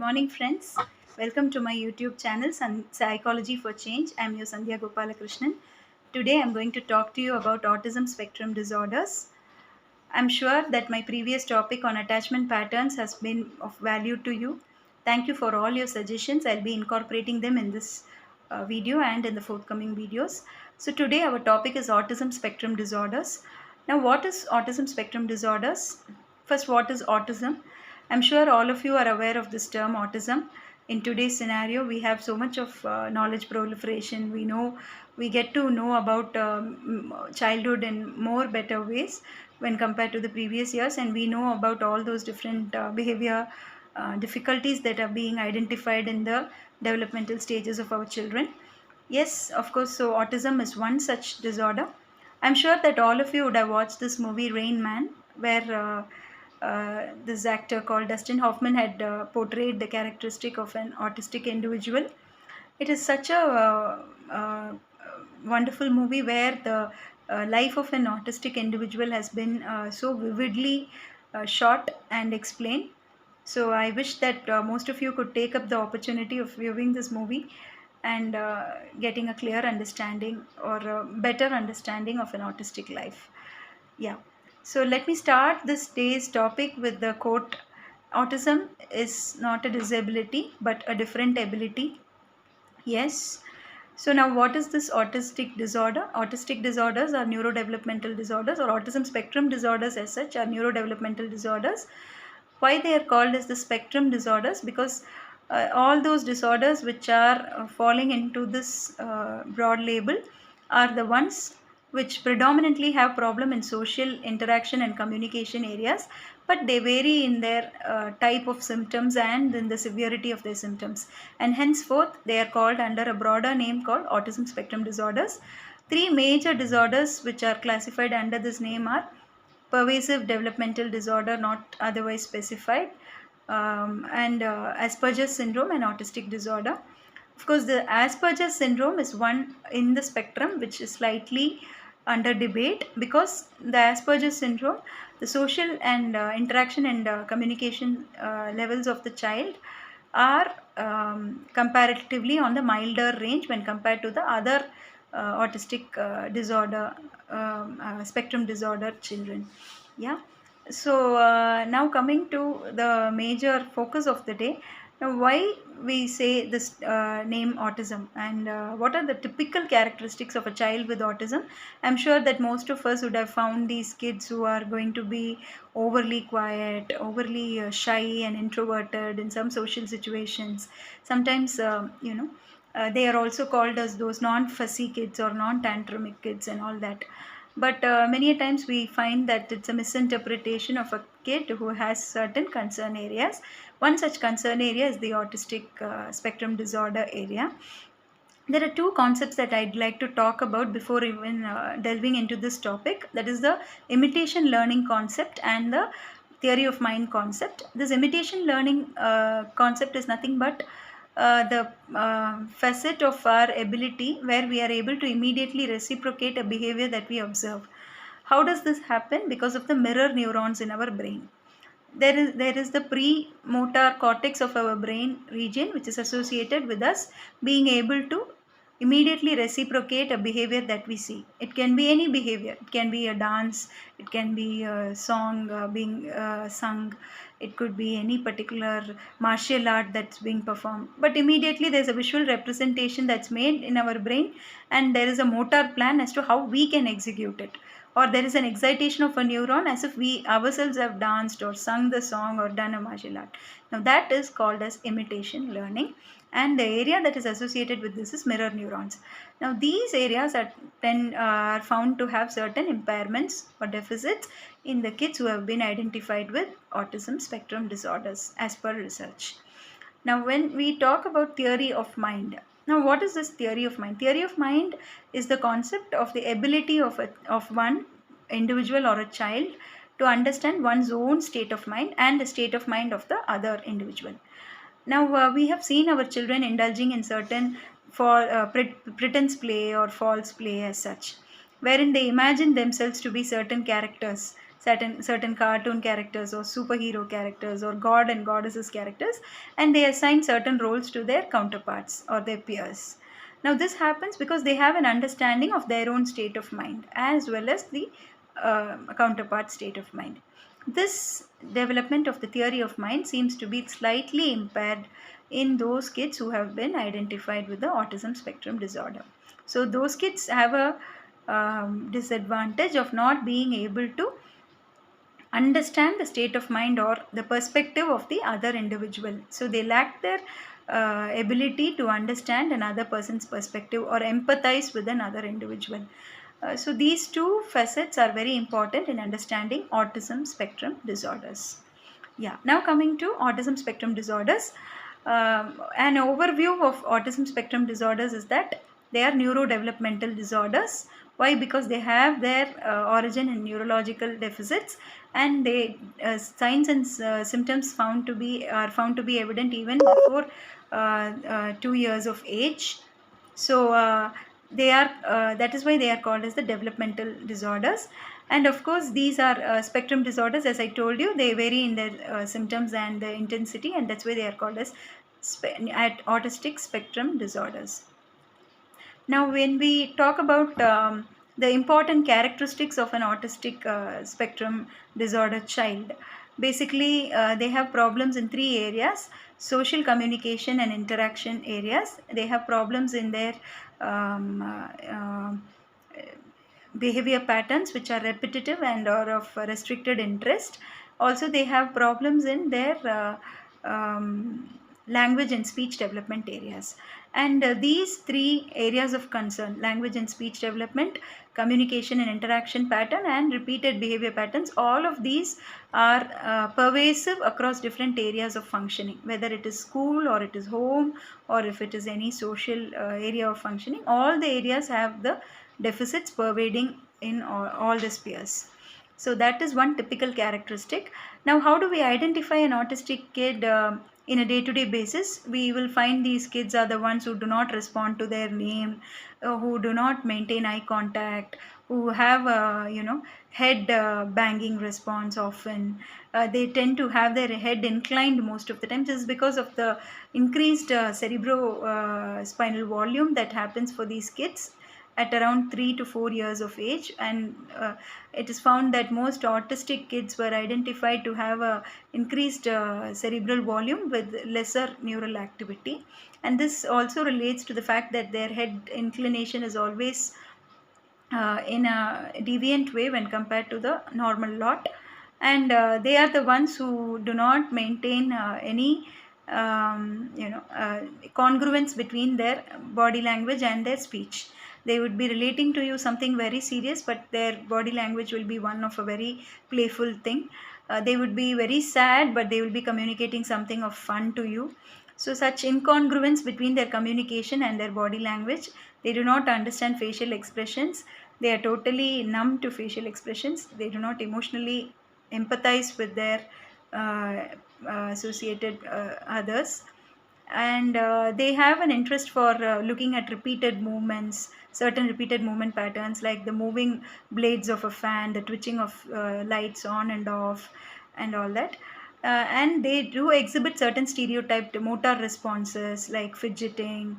morning, friends. Welcome to my YouTube channel, Psychology for Change. I'm your Sandhya Gopalakrishnan. Today, I'm going to talk to you about autism spectrum disorders. I'm sure that my previous topic on attachment patterns has been of value to you. Thank you for all your suggestions. I'll be incorporating them in this video and in the forthcoming videos. So, today, our topic is autism spectrum disorders. Now, what is autism spectrum disorders? First, what is autism? I'm sure all of you are aware of this term autism. In today's scenario, we have so much of knowledge proliferation. We get to know about childhood in more better ways when compared to the previous years, and we know about all those different behavior difficulties that are being identified in the developmental stages of our children. Yes, of course. So autism is one such disorder. I'm sure that all of you would have watched this movie Rain Man, where this actor called Dustin Hoffman had portrayed the characteristic of an autistic individual. It is such a wonderful movie where the life of an autistic individual has been so vividly shot and explained. So I wish that most of you could take up the opportunity of viewing this movie and getting a clear understanding or a better understanding of an autistic life. Yeah. So let me start this day's topic with the quote, "Autism is not a disability but a different ability." Yes. So now what is this autistic disorder? Autistic disorders are neurodevelopmental disorders, or autism spectrum disorders as such are neurodevelopmental disorders. Why they are called as the spectrum disorders? Because all those disorders which are falling into this broad label are the ones which predominantly have problem in social interaction and communication areas, but they vary in their type of symptoms and in the severity of their symptoms, and henceforth they are called under a broader name called autism spectrum disorders. Three major disorders which are classified under this name are pervasive developmental disorder not otherwise specified, and Asperger's syndrome and autistic disorder. Of course, the Asperger's syndrome is one in the spectrum which is slightly under debate, because the Asperger's syndrome, the social and interaction and communication levels of the child are comparatively on the milder range when compared to the other autistic disorder, spectrum disorder children. Yeah. So now coming to the major focus of the day. Now, why we say this name autism, and what are the typical characteristics of a child with autism? I'm sure that most of us would have found these kids who are going to be overly quiet, overly shy and introverted in some social situations. Sometimes, they are also called as those non-fussy kids or non-tantrumic kids and all that. But many a times we find that it's a misinterpretation of a kid who has certain concern areas. One such concern area is the autistic spectrum disorder area. There are two concepts that I'd like to talk about before even delving into this topic. That is the imitation learning concept and the theory of mind concept. This imitation learning concept is nothing but the facet of our ability where we are able to immediately reciprocate a behavior that we observe. How does this happen? Because of the mirror neurons in our brain. There is the premotor cortex of our brain region which is associated with us being able to immediately reciprocate a behavior that we see. It can be any behavior. It can be a dance, it can be a song being sung, it could be any particular martial art that's being performed. But immediately there's a visual representation that's made in our brain, and there is a motor plan as to how we can execute it. Or there is an excitation of a neuron as if we ourselves have danced or sung the song or done a martial art. Now that is called as imitation learning, and the area that is associated with this is mirror neurons. Now these areas are found to have certain impairments or deficits in the kids who have been identified with autism spectrum disorders as per research. Now when we talk about theory of mind, now what is this theory of mind? Theory of mind is the concept of the ability of one individual or a child to understand one's own state of mind and the state of mind of the other individual. Now we have seen our children indulging in certain pretense play or false play as such, wherein they imagine themselves to be certain characters, certain cartoon characters or superhero characters or god and goddesses characters, and they assign certain roles to their counterparts or their peers. Now this happens because they have an understanding of their own state of mind as well as the counterpart state of mind. This development of the theory of mind seems to be slightly impaired in those kids who have been identified with the autism spectrum disorder. So those kids have a disadvantage of not being able to understand the state of mind or the perspective of the other individual. So they lack their ability to understand another person's perspective or empathize with another individual. So these two facets are very important in understanding autism spectrum disorders. Yeah, now coming to autism spectrum disorders. An overview of autism spectrum disorders is that they are neurodevelopmental disorders. Why? Because they have their origin in neurological deficits, and they signs and symptoms are found to be evident even before 2 years of age. So they are that is why they are called as the developmental disorders. And of course these are spectrum disorders. As I told you, they vary in their symptoms and the intensity, and that's why they are called as autistic spectrum disorders. Now when we talk about the important characteristics of an autistic spectrum disorder child, basically they have problems in 3 areas: social, communication and interaction areas. They have problems in their behavior patterns which are repetitive and or of restricted interest. Also they have problems in their language and speech development areas. And these 3 areas of concern, language and speech development, communication and interaction pattern, and repeated behavior patterns, all of these are pervasive across different areas of functioning, whether it is school or it is home or if it is any social area of functioning. All the areas have the deficits pervading in all the spheres. So that is one typical characteristic. Now how do we identify an autistic kid in a day-to-day basis? We will find these kids are the ones who do not respond to their name, who do not maintain eye contact, who have head banging response often. They tend to have their head inclined most of the time. This is because of the increased cerebrospinal volume that happens for these kids at around 3 to 4 years of age. And it is found that most autistic kids were identified to have a increased cerebral volume with lesser neural activity. And this also relates to the fact that their head inclination is always in a deviant way when compared to the normal lot. And they are the ones who do not maintain any congruence between their body language and their speech. They would be relating to you something very serious, but their body language will be one of a very playful thing. They would be very sad, but they will be communicating something of fun to you. So such incongruence between their communication and their body language. They do not understand facial expressions. They are totally numb to facial expressions. They do not emotionally empathize with their associated others. And they have an interest for looking at repeated movements, certain repeated movement patterns like the moving blades of a fan, the twitching of lights on and off, and all that. And they do exhibit certain stereotyped motor responses like fidgeting,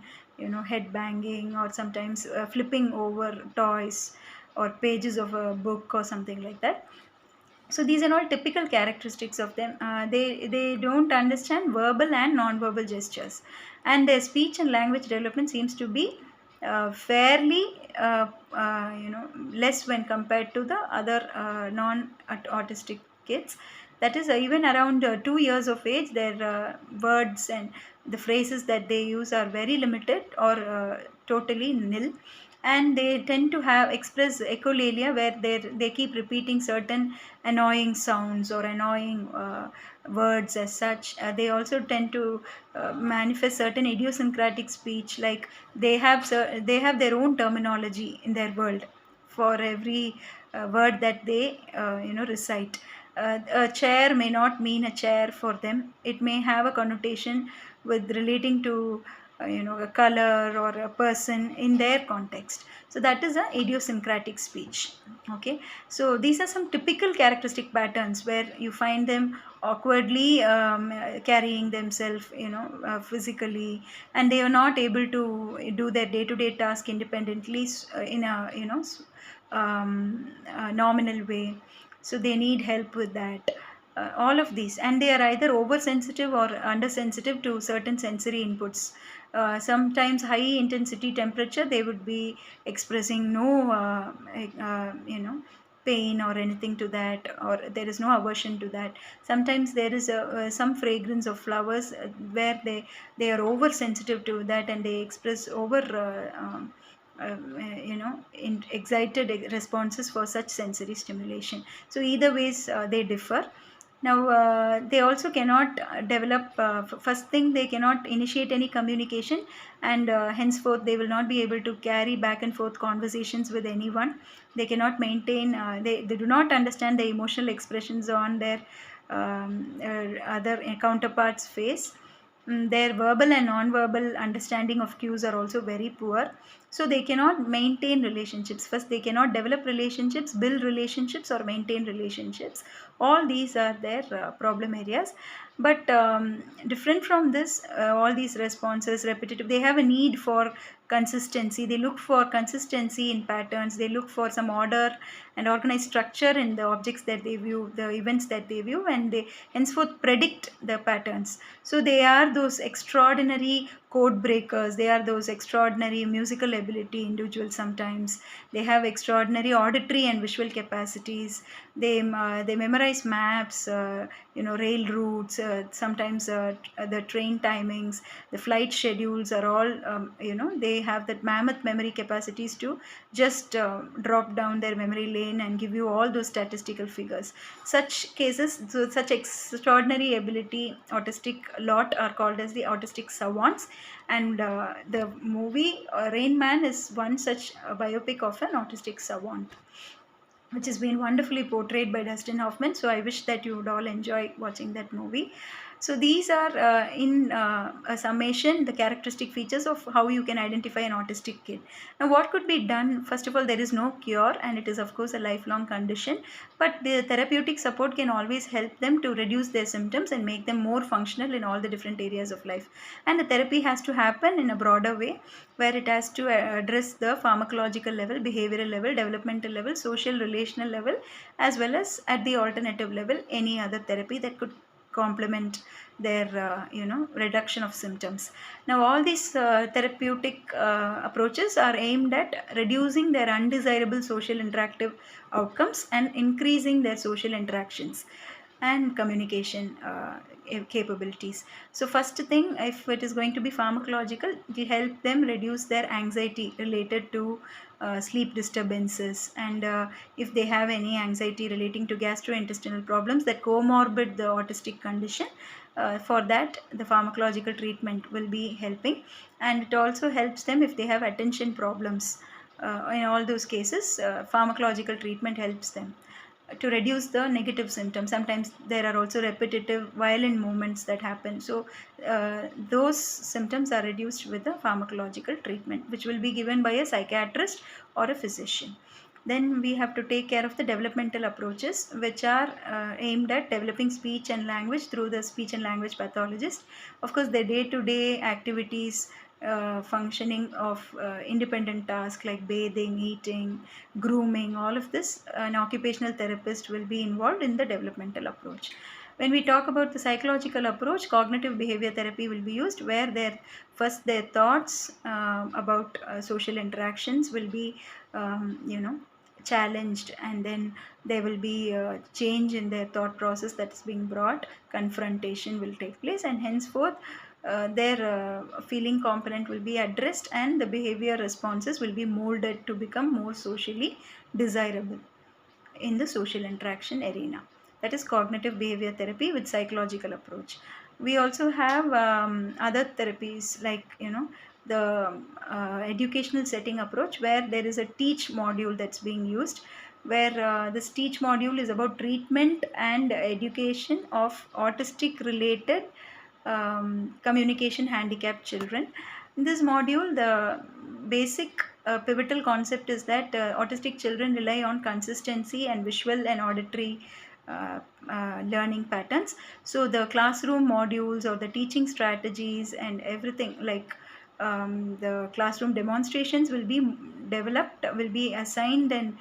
head banging, or sometimes flipping over toys or pages of a book or something like that. So these are all typical characteristics of them. They don't understand verbal and non-verbal gestures, and their speech and language development seems to be fairly less when compared to the other non-autistic kids. That is, even around 2 years of age, their words and the phrases that they use are very limited or totally nil. And they tend to have express echolalia, where they keep repeating certain annoying sounds or annoying words as such. They also tend to manifest certain idiosyncratic speech, like they have their own terminology in their world for every word that they recite. A chair may not mean a chair for them. It may have a connotation with relating to a color or a person in their context. So that is a idiosyncratic speech. Okay, so these are some typical characteristic patterns where you find them awkwardly carrying themselves, physically, and they are not able to do their day-to-day task independently in a nominal way. So they need help with that. All of these, and they are either oversensitive or undersensitive to certain sensory inputs. Sometimes high intensity temperature, they would be expressing no pain or anything to that, or there is no aversion to that. Sometimes there is some fragrance of flowers where they are oversensitive to that, and they express over excited responses for such sensory stimulation. So either ways they differ. Now they also cannot develop, first thing, they cannot initiate any communication, and henceforth they will not be able to carry back and forth conversations with anyone. They cannot maintain, they do not understand the emotional expressions on their other counterparts' face. Their verbal and non-verbal understanding of cues are also very poor. So they cannot maintain relationships. First, they cannot develop relationships, build relationships, or maintain relationships. All these are their problem areas. But different from this, all these responses, repetitive, they have a need for consistency. They look for consistency in patterns. They look for some order and organized structure in the objects that they view, the events that they view, and they henceforth predict the patterns. So they are those extraordinary code breakers. They are those extraordinary musical ability individuals. Sometimes they have extraordinary auditory and visual capacities. They memorize maps, rail routes, sometimes the train timings, the flight schedules are all, they have that mammoth memory capacities to just drop down their memory lane and give you all those statistical figures. Such cases, so such extraordinary ability autistic lot are called as the autistic savants. And the movie Rain Man is one such biopic of an autistic savant, which has been wonderfully portrayed by Dustin Hoffman. So I wish that you would all enjoy watching that movie. So these are in a summation the characteristic features of how you can identify an autistic kid. Now what could be done? First of all, there is no cure, and it is of course a lifelong condition, but the therapeutic support can always help them to reduce their symptoms and make them more functional in all the different areas of life. And the therapy has to happen in a broader way, where it has to address the pharmacological level, behavioral level, developmental level, social relational level, as well as at the alternative level, any other therapy that could complement their reduction of symptoms. Now all these therapeutic approaches are aimed at reducing their undesirable social interactive outcomes and increasing their social interactions and communication capabilities. So first thing, if it is going to be pharmacological, it help them reduce their anxiety related to sleep disturbances, and if they have any anxiety relating to gastrointestinal problems that comorbid the autistic condition, for that the pharmacological treatment will be helping. And it also helps them if they have attention problems. In all those cases, pharmacological treatment helps them to reduce the negative symptoms. Sometimes there are also repetitive violent movements that happen. So those symptoms are reduced with the pharmacological treatment, which will be given by a psychiatrist or a physician. Then we have to take care of the developmental approaches, which are aimed at developing speech and language through the speech and language pathologist. Of course, the day-to-day activities, functioning of independent tasks like bathing, eating, grooming, all of this, an occupational therapist will be involved in the developmental approach. When we talk about the psychological approach, cognitive behavior therapy will be used, where their thoughts about social interactions will be challenged, and then there will be a change in their thought process that is being brought. Confrontation will take place, and henceforth their feeling component will be addressed, and the behavior responses will be molded to become more socially desirable in the social interaction arena. That is cognitive behavior therapy with psychological approach. We also have other therapies like the educational setting approach, where there is a teach module that's being used, where this teach module is about treatment and education of autistic related communication handicapped children. In this module, the basic pivotal concept is that autistic children rely on consistency and visual and auditory uh, learning patterns. So the classroom modules or the teaching strategies and everything, like the classroom demonstrations, will be developed, will be assigned, and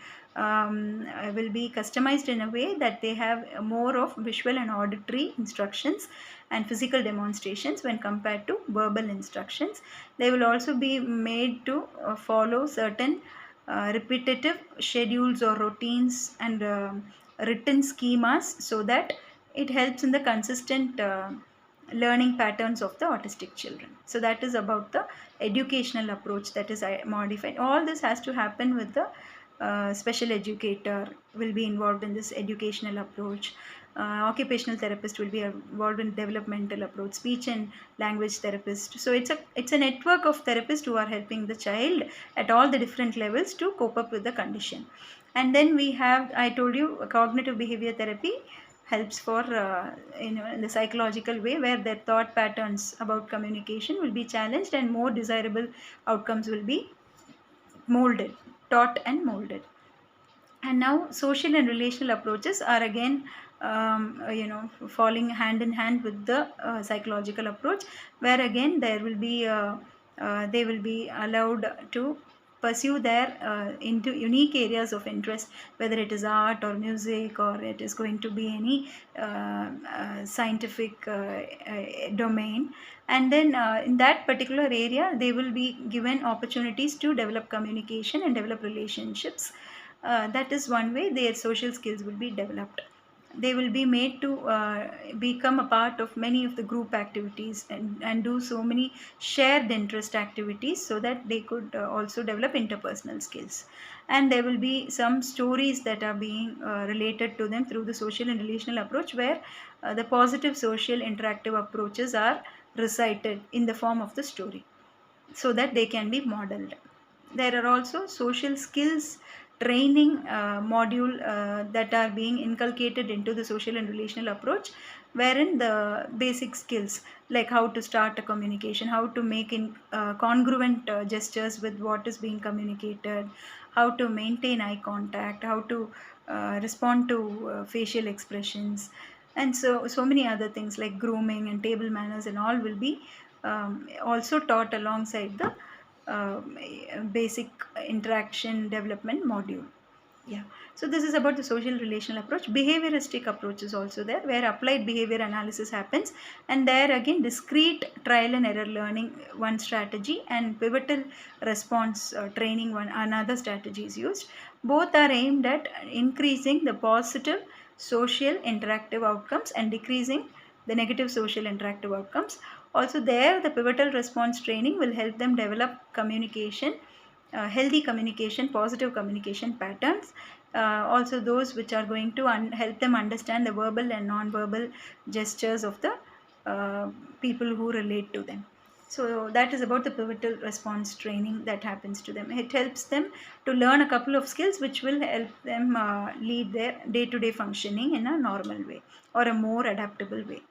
will be customized in a way that they have more of visual and auditory instructions and physical demonstrations when compared to verbal instructions. They will also be made to follow certain repetitive schedules or routines and written schemas, so that it helps in the consistent learning patterns of the autistic children. So that is about the educational approach that is modified. All this has to happen with the special educator will be involved in this educational approach. Occupational therapist will be involved in developmental approach, speech and language therapist. So it's a network of therapists who are helping the child at all the different levels to cope up with the condition. And then we have, I told you, cognitive behavior therapy helps for in the psychological way, where their thought patterns about communication will be challenged and more desirable outcomes will be molded, taught and molded. And now social and relational approaches are again falling hand in hand with the psychological approach, where again there will be they will be allowed to pursue their into unique areas of interest, whether it is art or music, or it is going to be any scientific domain. And then in that particular area they will be given opportunities to develop communication and develop relationships. That is one way their social skills will be developed. They will be made to become a part of many of the group activities, and do so many shared interest activities, so that they could also develop interpersonal skills. And there will be some stories that are being related to them through the social and relational approach, where the positive social interactive approaches are recited in the form of the story, so that they can be modeled. There are also social skills training module that are being inculcated into the social and relational approach, wherein the basic skills like how to start a communication, how to make congruent gestures with what is being communicated, how to maintain eye contact, how to respond to facial expressions, and so many other things like grooming and table manners and all will be also taught alongside the basic interaction development module. Yeah. So this is about the social relational approach. Behavioristic approach is also there, where applied behavior analysis happens, and there again discrete trial and error learning one strategy, and pivotal response training one another strategy is used. Both are aimed at increasing the positive social interactive outcomes and decreasing the negative social interactive outcomes. Also there, the pivotal response training will help them develop communication, healthy communication, positive communication patterns. Also those which are going to help them understand the verbal and non-verbal gestures of the people who relate to them. So that is about the pivotal response training that happens to them. It helps them to learn a couple of skills which will help them lead their day-to-day functioning in a normal way or a more adaptable way.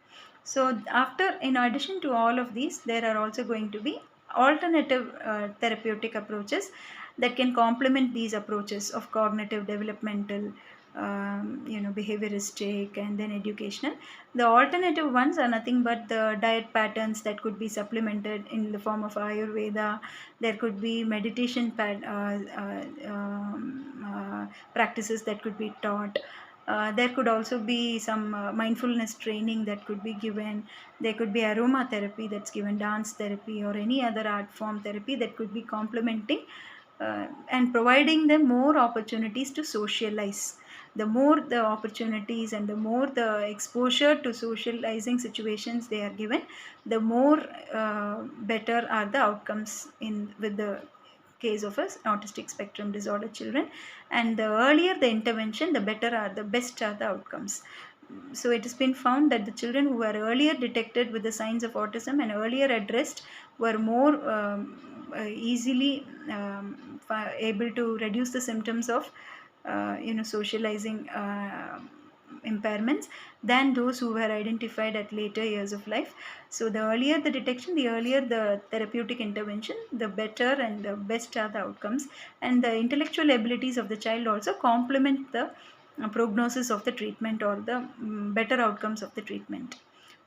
So after, in addition to all of these, there are also going to be alternative therapeutic approaches that can complement these approaches of cognitive, developmental, behavioristic, and then educational. The alternative ones are nothing but the diet patterns that could be supplemented in the form of Ayurveda. There could be meditation practices that could be taught. There could also be some mindfulness training that could be given. There could be aromatherapy that's given, dance therapy, or any other art form therapy that could be complementing and providing them more opportunities to socialize. The more the opportunities and the more the exposure to socializing situations they are given, the more better are the outcomes in with the case of us autistic spectrum disorder children. And the earlier the intervention, the best are the outcomes. So it has been found that the children who were earlier detected with the signs of autism and earlier addressed were more easily able to reduce the symptoms of socializing impairments than those who were identified at later years of life. So the earlier the detection, the earlier the therapeutic intervention, the better and the best are the outcomes. And the intellectual abilities of the child also complement the prognosis of the treatment or the better outcomes of the treatment.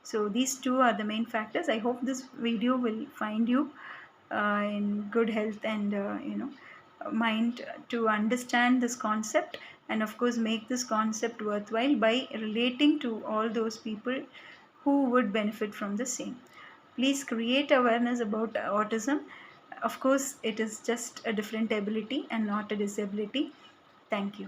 So these two are the main factors. I hope this video will find you in good health and mind to understand this concept, and of course make this concept worthwhile by relating to all those people who would benefit from the same. Please create awareness about autism. Of course, it is just a different ability and not a disability. Thank you.